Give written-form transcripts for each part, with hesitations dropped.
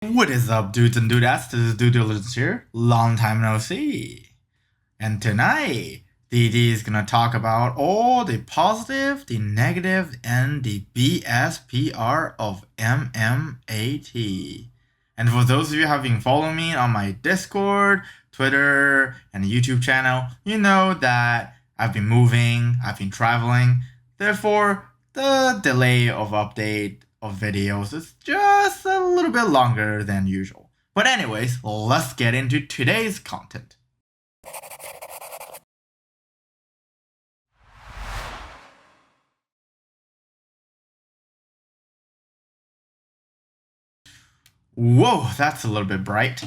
What is up, dudes and dudettes? This is dude-diligence here. Long time no see. And tonight, DD is gonna talk about all the positive, the negative, and the BSPR of MMAT. And for those of you who have been following me on my Discord, Twitter, and YouTube channel, you know that I've been moving, I've been traveling. Therefore, the delay of update of videos is just a little bit longer than usual. But anyways, let's get into today's content. Whoa, that's a little bit bright.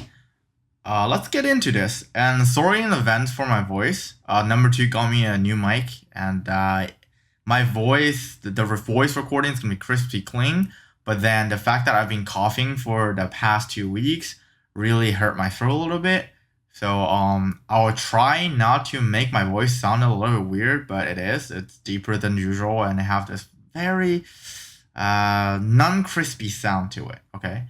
Let's get into this. And sorry in advance for my voice. Number 2 got me a new mic, and my voice, the voice recording is gonna be crispy clean. But then the fact that I've been coughing for the past 2 weeks really hurt my throat a little bit. So I'll try not to make my voice sound a little bit weird, but it is. It's deeper than usual, and I have this very non-crispy sound to it. Okay.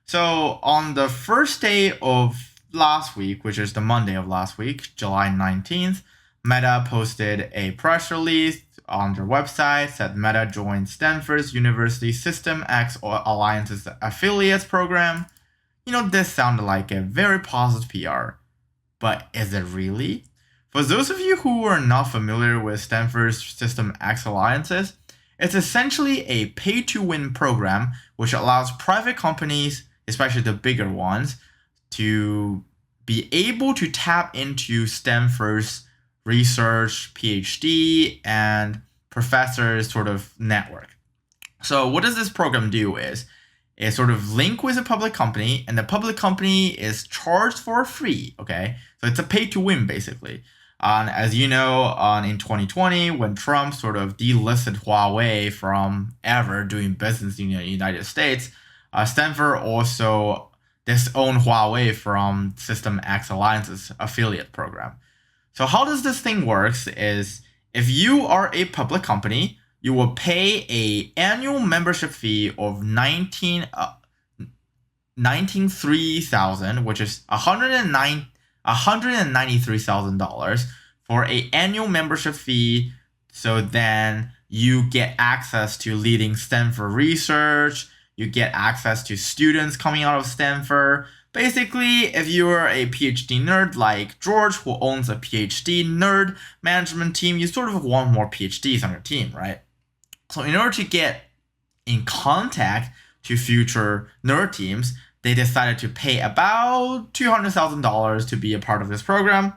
So on the first day of last week, which is the Monday of last week, July 19th, Meta posted a press release on their website, said Meta joined Stanford's University System X Alliance's affiliates program. You know, this sounded like a very positive PR, but is it really? For those of you who are not familiar with Stanford's System X Alliances, it's essentially a pay-to-win program which allows private companies, especially the bigger ones, to be able to tap into Stanford's research, PhD, and professors sort of network. So what does this program do is it sort of link with a public company, and the public company is charged for free, okay? So it's a pay to win, basically. As you know, in 2020, when Trump sort of delisted Huawei from ever doing business in the United States, Stanford also disowned Huawei from System X Alliance's affiliate program. So how does this thing works is if you are a public company, you will pay a annual membership fee of $93,000, which is $193,000 for a annual membership fee. So then you get access to leading Stanford research. You get access to students coming out of Stanford. Basically, if you're a PhD nerd like George, who owns a PhD nerd management team, you sort of want more PhDs on your team, right? So in order to get in contact to future nerd teams, they decided to pay about $200,000 to be a part of this program,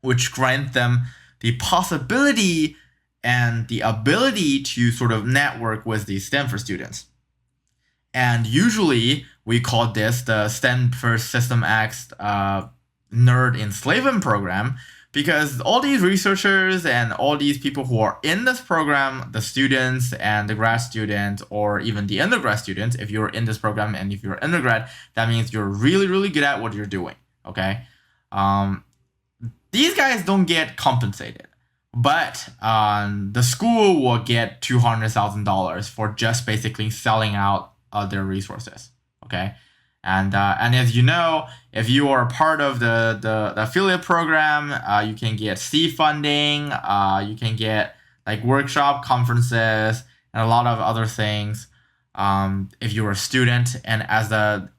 which grants them the possibility and the ability to sort of network with these Stanford students. And usually we call this the Stanford System X Nerd Enslavement Program, because all these researchers and all these people who are in this program, the students and the grad students, or even the undergrad students, if you're in this program and if you're undergrad, that means you're really, really good at what you're doing, okay? These guys don't get compensated, but the school will get $200,000 for just basically selling out their resources, okay? And as you know, if you are part of the affiliate program, you can get seed funding, you can get like workshop conferences and a lot of other things. If you're a student, and as a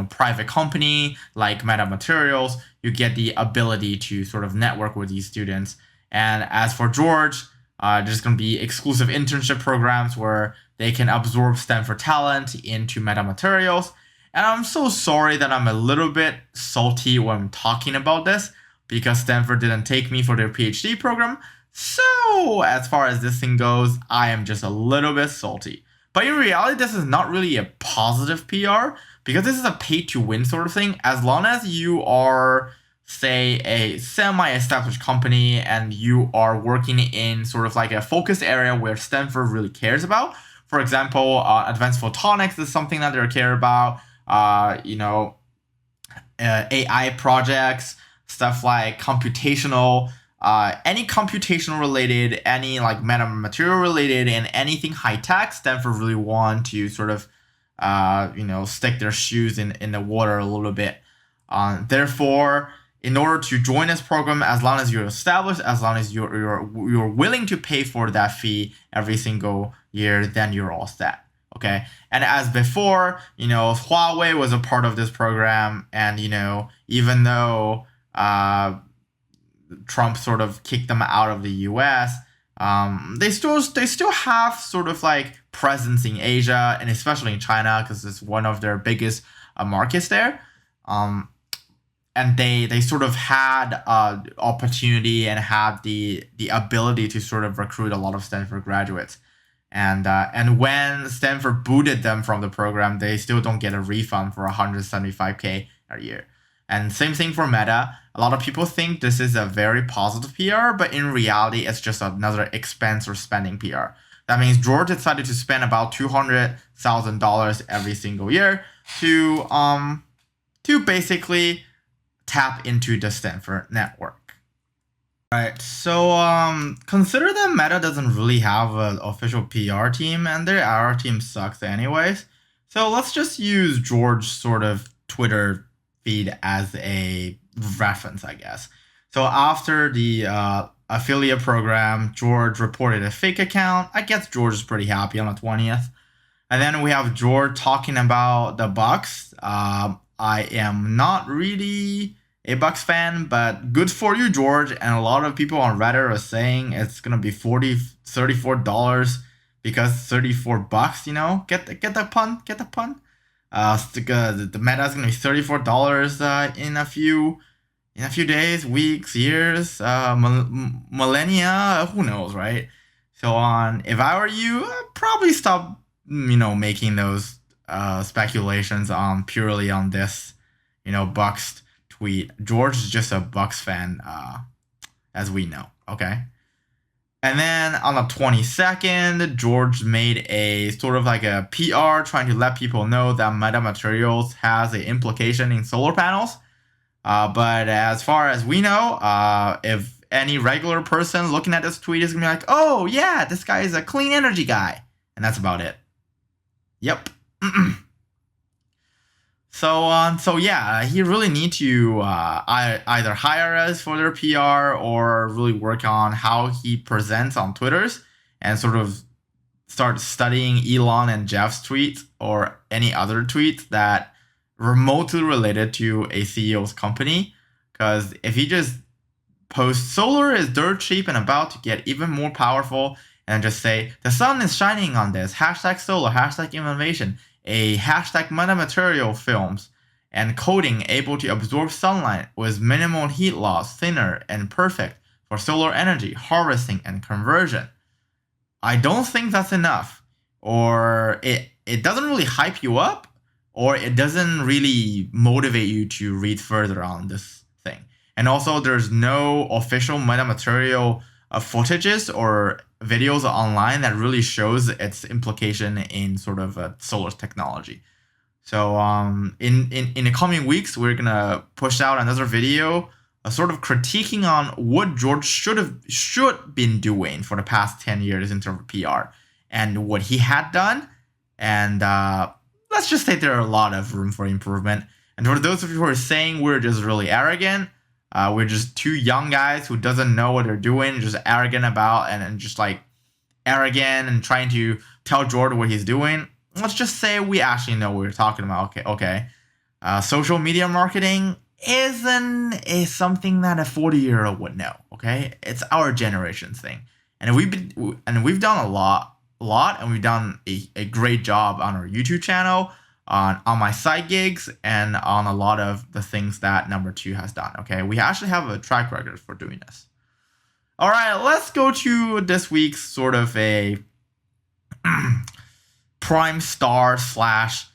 private company like Meta Materials, you get the ability to sort of network with these students. And as for George, there's going to be exclusive internship programs where they can absorb Stanford talent into Meta Materials. And I'm so sorry that I'm a little bit salty when I'm talking about this, because Stanford didn't take me for their PhD program. So as far as this thing goes, I am just a little bit salty. But in reality, this is not really a positive PR, because this is a pay-to-win sort of thing. As long as you are, say, a semi-established company and you are working in sort of like a focus area where Stanford really cares about. For example, advanced photonics is something that they care about. AI projects, stuff like computational, any computational related, any like metamaterial related, and anything high tech, Stanford really want to sort of stick their shoes in the water a little bit. Therefore, in order to join this program, as long as you're established, as long as you're willing to pay for that fee every single year, then you're all set. Okay. And as before, Huawei was a part of this program, and even though Trump sort of kicked them out of the U.S., they still have sort of like presence in Asia, and especially in China, because it's one of their biggest markets there. And they sort of had opportunity and had the ability to sort of recruit a lot of Stanford graduates. And when Stanford booted them from the program, they still don't get a refund for $175K a year. And same thing for Meta. A lot of people think this is a very positive PR, but in reality, it's just another expense or spending PR. That means George decided to spend about $200,000 every single year to basically tap into the Stanford network. All right, so consider that Meta doesn't really have an official PR team, and their R team sucks anyways. So let's just use George's sort of Twitter feed as a reference, I guess. So after the affiliate program, George reported a fake account. I guess George is pretty happy on the 20th. And then we have George talking about the Bucks. I am not really a Bucks fan, but good for you, George. And a lot of people on Reddit are saying it's gonna be $34 because $34. Get the pun. Get the pun. The Meta is gonna be $34 in a few days, weeks, years, millennia. Who knows, right? So if I were you, I'd probably stop making those speculations purely on this Bucks tweet. George is just a Bucks fan, as we know. Okay. And then on the 22nd, George made a sort of like a PR trying to let people know that metamaterials has an implication in solar panels. But as far as we know, if any regular person looking at this tweet is going to be like, oh, yeah, this guy is a clean energy guy. And that's about it. Yep. So yeah, he really need to either hire us for their PR or really work on how he presents on Twitters and sort of start studying Elon and Jeff's tweets or any other tweets that remotely related to a CEO's company. Because if he just posts solar is dirt cheap and about to get even more powerful, and just say the sun is shining on this, #solar, #innovation, a #metamaterial films and coating able to absorb sunlight with minimal heat loss, thinner and perfect for solar energy harvesting and conversion. I don't think that's enough, or it doesn't really hype you up, or it doesn't really motivate you to read further on this thing. And also, there's no official metamaterial footages or videos online that really shows its implication in sort of solar technology. So in the coming weeks, we're gonna push out another video, sort of critiquing on what George should been doing for the past 10 years in terms of PR and what he had done. And let's just say there are a lot of room for improvement. And for those of you who are saying we're just really arrogant, we're just two young guys who doesn't know what they're doing, just arrogant about and just like arrogant and trying to tell George what he's doing. Let's just say we actually know what we're talking about. Okay. Social media marketing is something that a 40-year-old would know. Okay, it's our generation's thing, and we've done a lot, and we've done a great job on our YouTube channel, on my side gigs, and on a lot of the things that number 2 has done. Okay, we actually have a track record for doing this. All right, let's go to this week's sort of a prime star slash.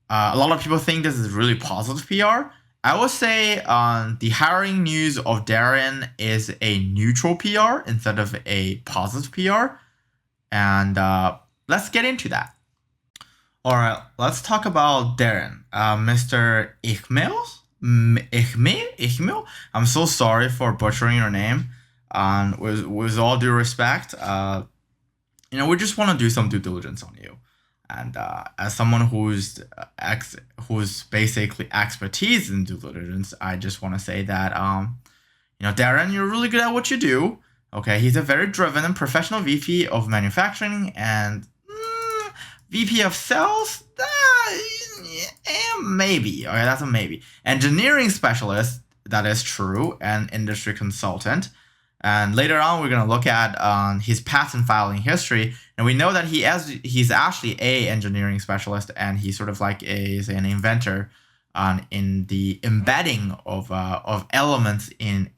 A lot of people think this is really positive PR. I would say the hiring news of Darren is a neutral PR instead of a positive PR. And let's get into that. All right, let's talk about Darren. Mr. Ichmel? I'm so sorry for butchering your name. With all due respect, we just want to do some due diligence on you. And as someone who's basically expertise in due diligence, I just want to say that Darren, you're really good at what you do. Okay, he's a very driven and professional VP of manufacturing and VP of sales. Maybe. Okay, that's a maybe. Engineering specialist. That is true, and industry consultant. And later on, we're gonna look at his patent filing history, and we know that he's actually a engineering specialist, and he's sort of like is an inventor in the embedding of elements in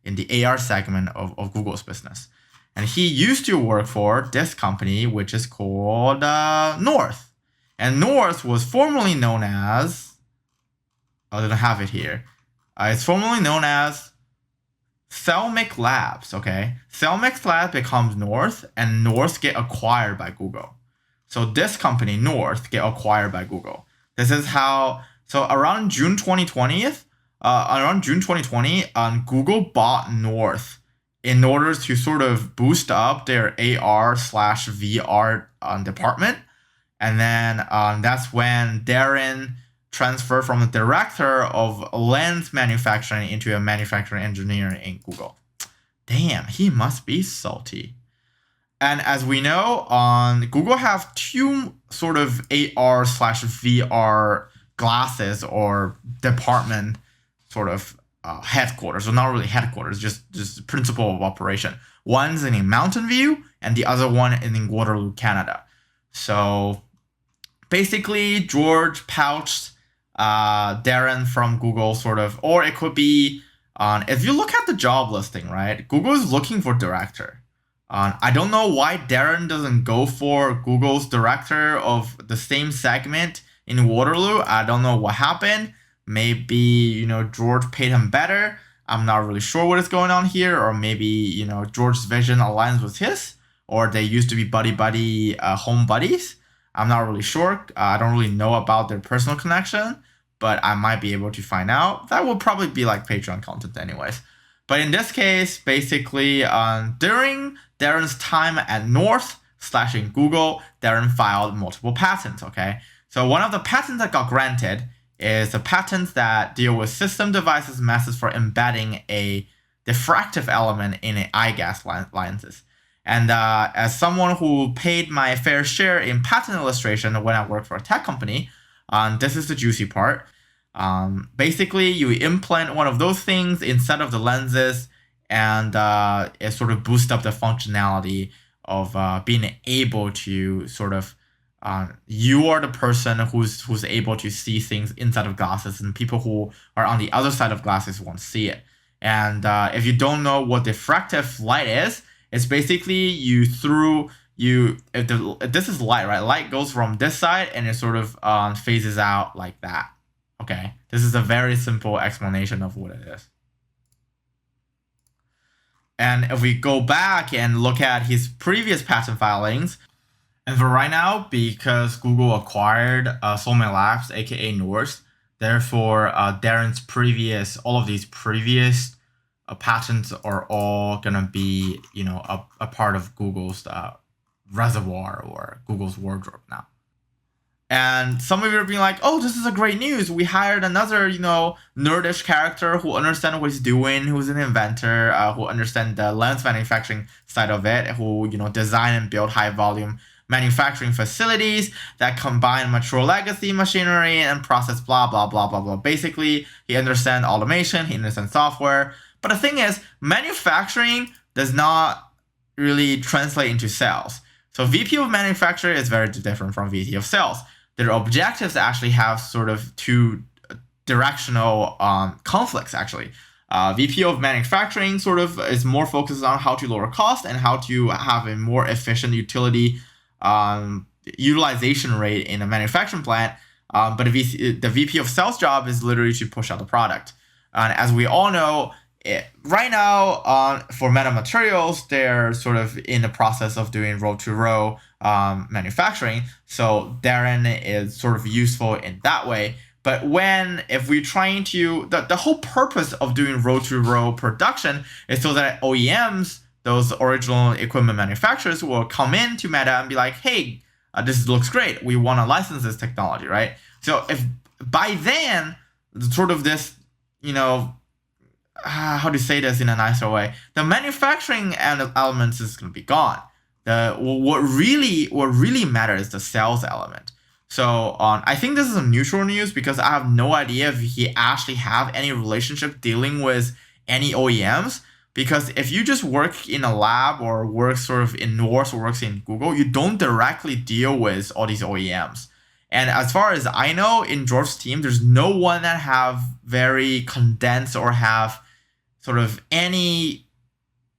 the AR segment of Google's business. And he used to work for this company, which is called North. And North was formerly known as, I don't have it here. It's formerly known as Celmic Labs, okay? Celmic Labs becomes North, and North get acquired by Google. So this company, North, get acquired by Google. This is how, so around June 2020, Google bought North in order to sort of boost up their AR/VR department. And then that's when Darren transferred from the director of lens manufacturing into a manufacturing engineer in Google. Damn, he must be salty. And as we know, Google have two sort of AR/VR glasses or department sort of headquarters. So not really headquarters, just principle of operation. One's in Mountain View and the other one is in Waterloo, Canada. So basically, George pouched Darren from Google sort of, or it could be, if you look at the job listing, right, Google is looking for director. I don't know why Darren doesn't go for Google's director of the same segment in Waterloo. I don't know what happened. Maybe, George paid him better. I'm not really sure what is going on here. Or maybe, George's vision aligns with his, or they used to be buddy home buddies. I'm not really sure. I don't really know about their personal connection, but I might be able to find out. That will probably be like Patreon content anyways. But in this case, basically, during Darren's time at North/in Google, Darren filed multiple patents, okay? So one of the patents that got granted is the patents that deal with system devices methods for embedding a diffractive element in an eye gas lenses. And as someone who paid my fair share in patent illustration when I worked for a tech company, this is the juicy part. Basically, you implant one of those things instead of the lenses, and it sort of boosts up the functionality of being able to sort of, you are the person who's able to see things inside of glasses, and people who are on the other side of glasses won't see it. And if you don't know what diffractive light is, it's basically if this is light, right? Light goes from this side and it sort of phases out like that. Okay, this is a very simple explanation of what it is. And if we go back and look at his previous patent filings, and for right now, because Google acquired Celmic Labs, aka North, therefore Darren's all of these previous patents are all gonna be, a part of Google's reservoir or Google's wardrobe now. And some of you are being like, oh, this is a great news. We hired another, nerdish character who understands what he's doing, who's an inventor, who understands the lens manufacturing side of it, who, design and build high volume manufacturing facilities that combine mature legacy machinery and process blah, blah, blah, blah, blah. Basically, he understands automation, he understands software. But the thing is, manufacturing does not really translate into sales. So VP of manufacturing is very different from VP of sales. Their objectives actually have sort of two directional conflicts, actually. VP of manufacturing sort of is more focused on how to lower cost and how to have a more efficient utilization rate in a manufacturing plant. But the VP of sales job is literally to push out the product. And as we all know, right now, for metamaterials, they're sort of in the process of doing row-to-row manufacturing. So Darren is sort of useful in that way. But if we're trying to, the whole purpose of doing row-to-row production is so that OEMs, those original equipment manufacturers, will come into Meta and be like, hey, this looks great. We want to license this technology, right? So if by then, sort of this, how to say this in a nicer way, the manufacturing elements is going to be gone. What really matters is the sales element. So I think this is a neutral news because I have no idea if he actually have any relationship dealing with any OEMs. Because if you just work in a lab or work sort of in North or works in Google, you don't directly deal with all these OEMs. And as far as I know, in George's team, there's no one that have very condensed or have sort of any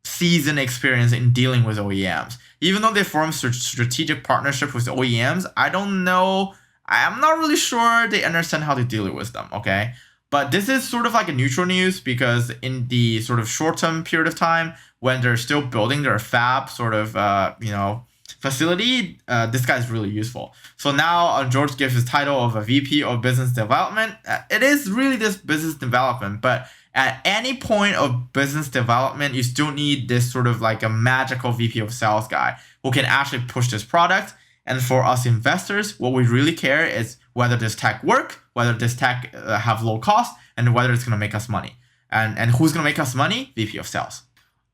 seasoned experience in dealing with OEMs. Even though they form strategic partnerships with OEMs, I don't know. I'm not really sure they understand how to deal with them, okay? But this is sort of like a neutral news because in the sort of short-term period of time, when they're still building their fab sort of, facility, this guy is really useful. So now George gives his title of a VP of Business Development. It is really this business development, but at any point of business development, you still need this sort of like a magical VP of sales guy who can actually push this product. And for us investors, what we really care is whether this tech work, whether this tech have low cost, and whether it's going to make us money. And who's going to make us money? VP of sales.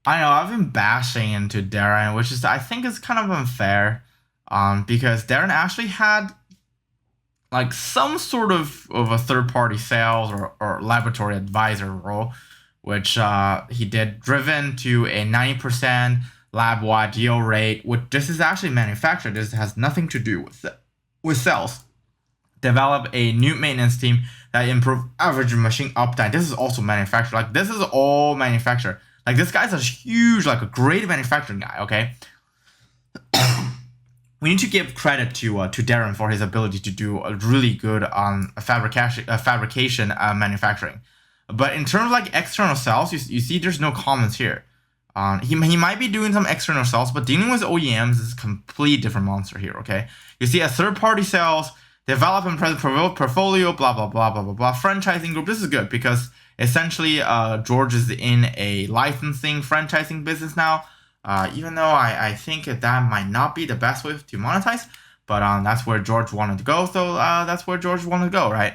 I know I've been bashing into Darren, which is I think is kind of unfair, because Darren actually had like some sort of a third-party sales or laboratory advisor role, which he did, driven to a 90% lab-wide deal rate. This is actually manufactured. This has nothing to do with sales. Develop a new maintenance team that improve average machine uptime. This is also manufactured. Like this is all manufactured. Like this guy's a huge, like a great manufacturing guy. Okay. We need to give credit to Darren for his ability to do a really good fabrication manufacturing. But in terms of like external sales, you see there's no comments here. He might be doing some external sales, but dealing with OEMs is a complete different monster here. Okay. You see a third-party sales, develop and present portfolio, blah, blah, blah, blah, blah, blah. Franchising group. This is good because essentially George is in a licensing franchising business now. Even though I think that might not be the best way to monetize, but that's where George wanted to go. So that's where George wanted to go, right?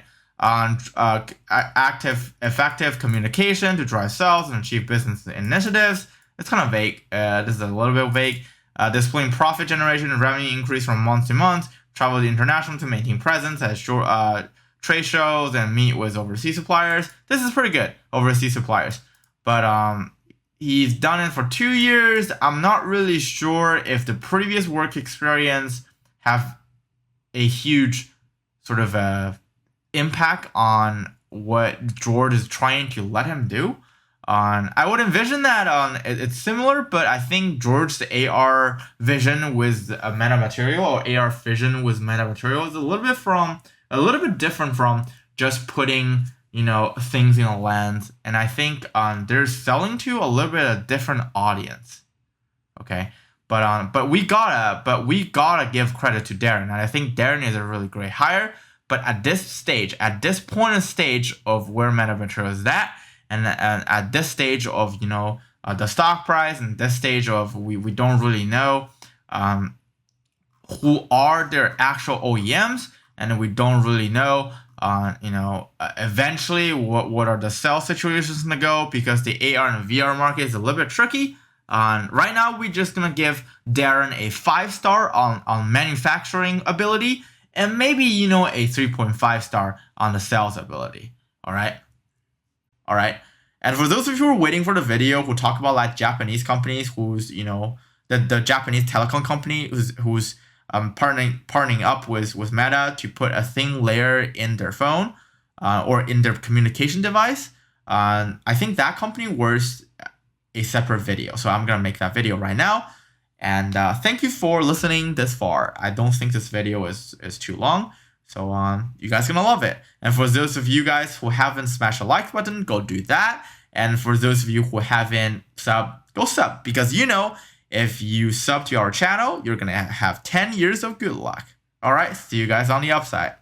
Effective communication to drive sales and achieve business initiatives. It's kind of vague. This is a little bit vague. Displaying profit generation and revenue increase from month to month. Travel international to maintain presence at trade shows and meet with overseas suppliers. This is pretty good, overseas suppliers. But he's done it for 2 years. I'm not really sure if the previous work experience have a huge sort of impact on what George is trying to let him do. I would envision that it's similar, but I think George's AR vision with metamaterial or AR vision with metamaterial is a little bit different from just putting things in a lens. And I think they're selling to a little bit of a different audience. Okay, but we gotta give credit to Darren, and I think Darren is a really great hire. But at this point in stage of where metamaterial is at. And at this stage of the stock price, and this stage of we don't really know who are their actual OEMs, and we don't really know eventually what are the sales situations gonna go, because the AR and VR market is a little bit tricky. Right now we're just gonna give Darren a 5-star on manufacturing ability, and maybe a 3.5-star on the sales ability. All right. And for those of you who are waiting for the video who talk about like Japanese companies who's, the Japanese telecom company who's partnering up with Meta to put a thin layer in their phone or in their communication device, I think that company worth a separate video. So I'm going to make that video right now. And thank you for listening this far. I don't think this video is too long. So you guys are gonna love it. And for those of you guys who haven't smashed a like button, go do that. And for those of you who haven't subbed, go sub. Because if you sub to our channel, you're gonna have 10 years of good luck. All right, see you guys on the upside.